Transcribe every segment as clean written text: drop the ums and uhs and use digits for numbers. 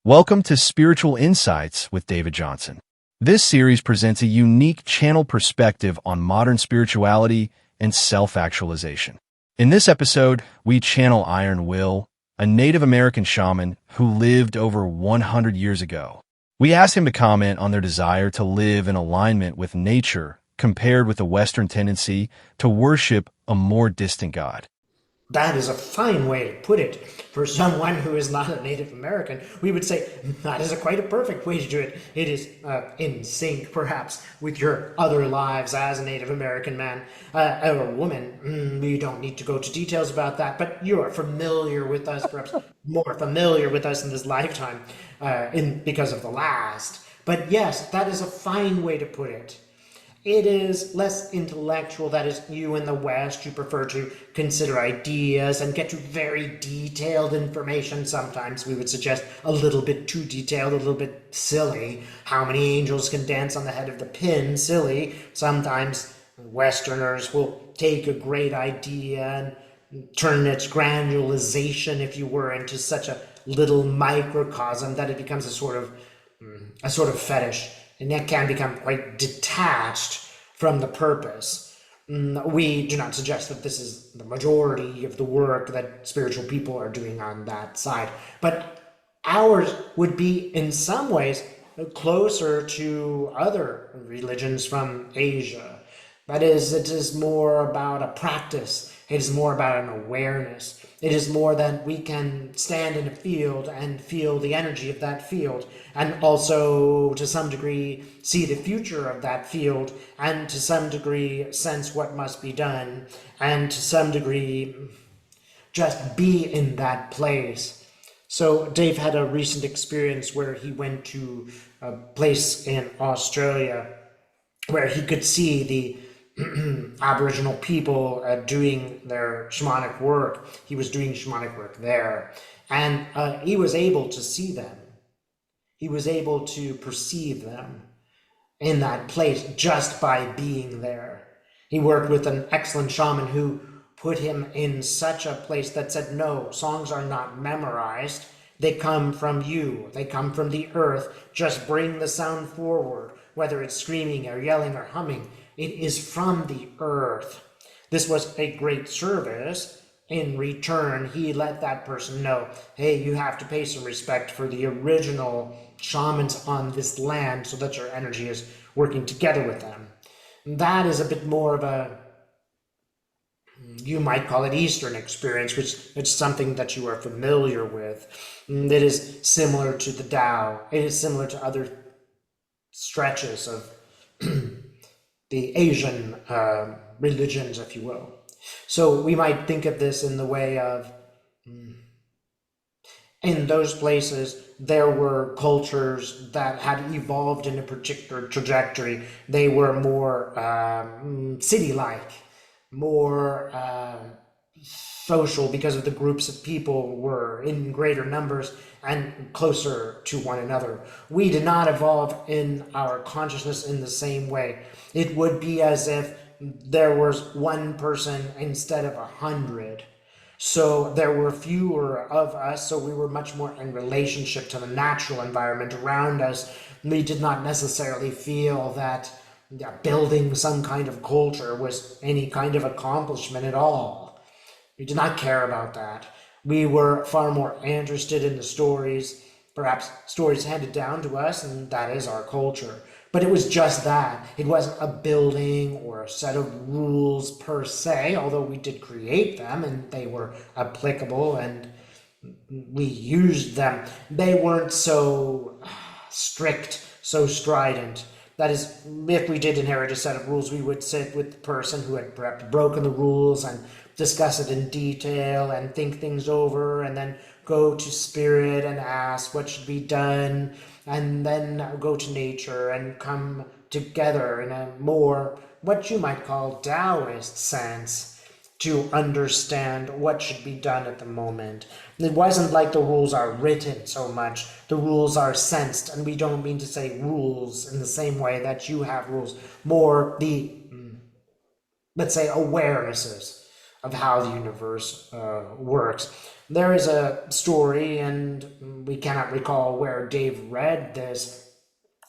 Welcome to Spiritual Insights with David Johnson. This series presents a unique channel perspective on modern spirituality and self-actualization. In this episode, we channel Iron Will, a Native American shaman who lived over 100 years ago. We asked him to comment on their desire to live in alignment with nature compared with the Western tendency to worship a more distant god. That is a fine way to put it. For someone who is not a Native American, we would say that is quite a perfect way to do it. It is in sync, perhaps, with your other lives as a Native American man or woman. We don't need to go to details about that, but you are familiar with us, perhaps more familiar with us in this lifetime because of the last. But yes, that is a fine way to put it. It is less intellectual. That is, you in the West, you prefer to consider ideas and get to very detailed information. Sometimes we would suggest a little bit too detailed, a little bit silly. How many angels can dance on the head of the pin? Silly. Sometimes Westerners will take a great idea and turn its granulization, if you were, into such a little microcosm that it becomes a sort of fetish. And that can become quite detached from the purpose. We do not suggest that this is the majority of the work that spiritual people are doing on that side, but ours would be in some ways closer to other religions from Asia. That is, it is more about a practice. It is more about an awareness. It is more that we can stand in a field and feel the energy of that field, and also to some degree see the future of that field, and to some degree sense what must be done, and to some degree just be in that place. So Dave had a recent experience where he went to a place in Australia where he could see the Aboriginal people doing their shamanic work. He was doing shamanic work there, and he was able to see them. He was able to perceive them in that place just by being there. He worked with an excellent shaman who put him in such a place that said, no, songs are not memorized. They come from you. They come from the earth. Just bring the sound forward, whether it's screaming or yelling or humming. It is from the earth. This was a great service. In return, he let that person know, hey, you have to pay some respect for the original shamans on this land so that your energy is working together with them. That is a bit more of a, you might call it Eastern experience, which is something that you are familiar with. It is similar to the Tao. It is similar to other stretches of the Asian religions, if you will. So we might think of this in the way of, in those places, there were cultures that had evolved in a particular trajectory. They were more city-like, more social, because of the groups of people were in greater numbers and closer to one another. We did not evolve in our consciousness in the same way. It would be as if there was one person instead of 100. So there were fewer of us, so we were much more in relationship to the natural environment around us. We did not necessarily feel that building some kind of culture was any kind of accomplishment at all. We did not care about that. We were far more interested in the stories, perhaps stories handed down to us, and that is our culture. But it was just that. It wasn't a building or a set of rules per se, although we did create them and they were applicable and we used them. They weren't so strict, so strident. That is, if we did inherit a set of rules, we would sit with the person who had perhaps broken the rules and discuss it in detail and think things over, and then go to spirit and ask what should be done, and then go to nature and come together in a more, what you might call, Taoist sense to understand what should be done at the moment. It wasn't like the rules are written so much. The rules are sensed, and we don't mean to say rules in the same way that you have rules. More the, let's say, awarenesses of how the universe works. There is a story, and we cannot recall where Dave read this.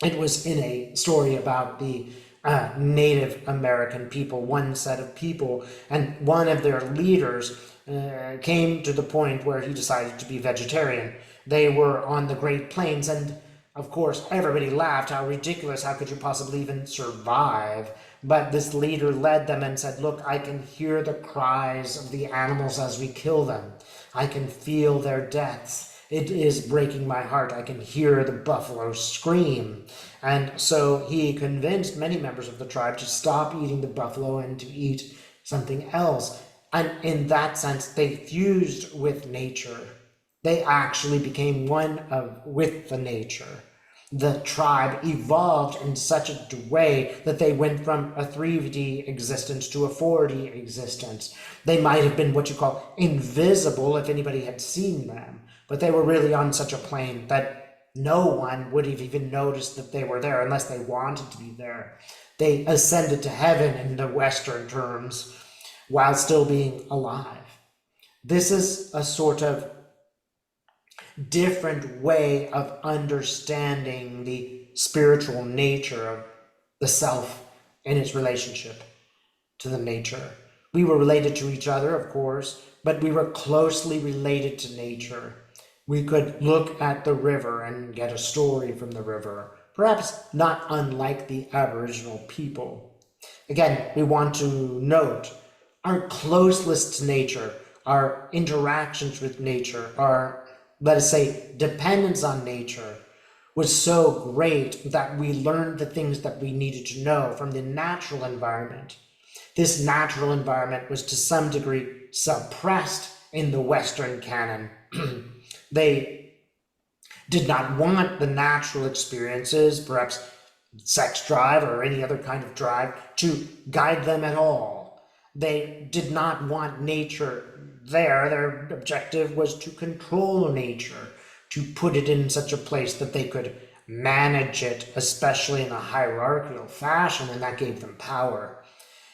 It was in a story about the Native American people, one set of people, and one of their leaders came to the point where he decided to be vegetarian. They were on the Great Plains, and of course, everybody laughed. How ridiculous! How could you possibly even survive? But this leader led them and said, look, I can hear the cries of the animals as we kill them. I can feel their deaths. It is breaking my heart. I can hear the buffalo scream. And so he convinced many members of the tribe to stop eating the buffalo and to eat something else. And in that sense, they fused with nature. They actually became with the nature. The tribe evolved in such a way that they went from a 3D existence to a 4D existence. They might have been what you call invisible if anybody had seen them, but they were really on such a plane that no one would have even noticed that they were there unless they wanted to be there. They ascended to heaven in the Western terms while still being alive. This is a sort of different way of understanding the spiritual nature of the self in its relationship to the nature. We were related to each other, of course, but we were closely related to nature. We could look at the river and get a story from the river, perhaps not unlike the Aboriginal people. Again, we want to note our closeness to nature, our interactions with nature, our, let us say, dependence on nature was so great that we learned the things that we needed to know from the natural environment. This natural environment was to some degree suppressed in the Western canon. They did not want the natural experiences, perhaps sex drive or any other kind of drive, to guide them at all. They did not want nature there. Their objective was to control nature, to put it in such a place that they could manage it, especially in a hierarchical fashion, and that gave them power.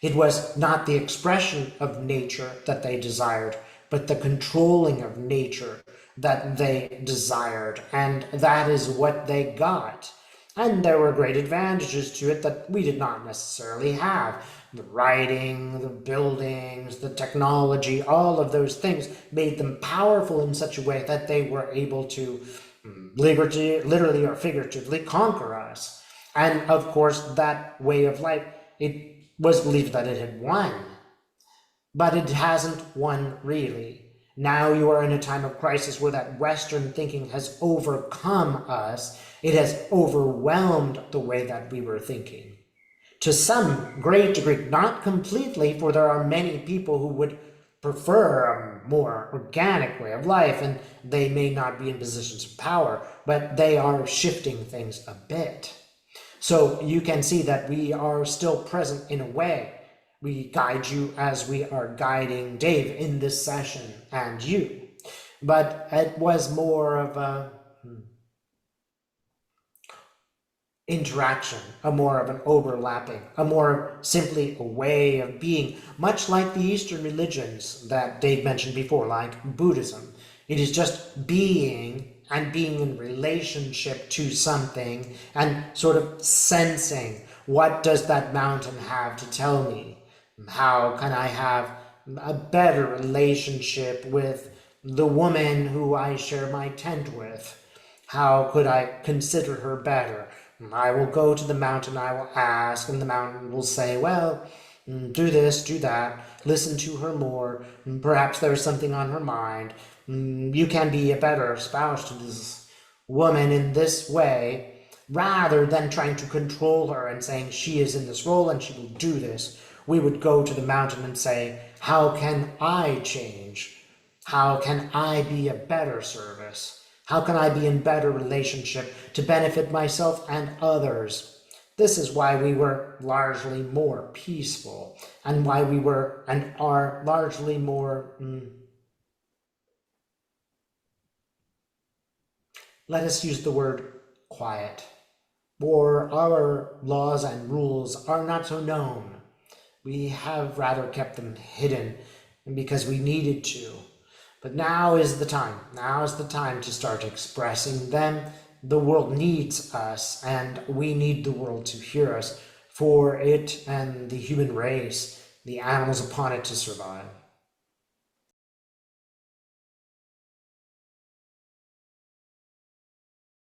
It was not the expression of nature that they desired, but the controlling of nature that they desired, and that is what they got. And there were great advantages to it that we did not necessarily have. The writing, the buildings, the technology, all of those things made them powerful in such a way that they were able to literally or figuratively conquer us. And of course, that way of life, it was believed that it had won. But it hasn't won really. Now you are in a time of crisis where that Western thinking has overcome us. It has overwhelmed the way that we were thinking. To some great degree, not completely, for there are many people who would prefer a more organic way of life, and they may not be in positions of power, but they are shifting things a bit. So you can see that we are still present in a way. We guide you as we are guiding Dave in this session and you. But it was more of a interaction, more of an overlapping, more simply a way of being, much like the Eastern religions that Dave mentioned before, like Buddhism. It is just being and being in relationship to something and sort of sensing, what does that mountain have to tell me? How can I have a better relationship with the woman who I share my tent with? How could I consider her better? I will go to the mountain, I will ask, and the mountain will say, well, do this, do that, listen to her more, perhaps there's something on her mind. You can be a better spouse to this woman in this way, rather than trying to control her and saying she is in this role and she will do this. We would go to the mountain and say, how can I change? How can I be a better service? How can I be in better relationship to benefit myself and others? This is why we were largely more peaceful, and why we were and are largely more, let us use the word quiet. For our laws and rules are not so known. We have rather kept them hidden because we needed to. But now is the time. Now is the time to start expressing them. The world needs us, and we need the world to hear us for it and the human race, the animals upon it, to survive.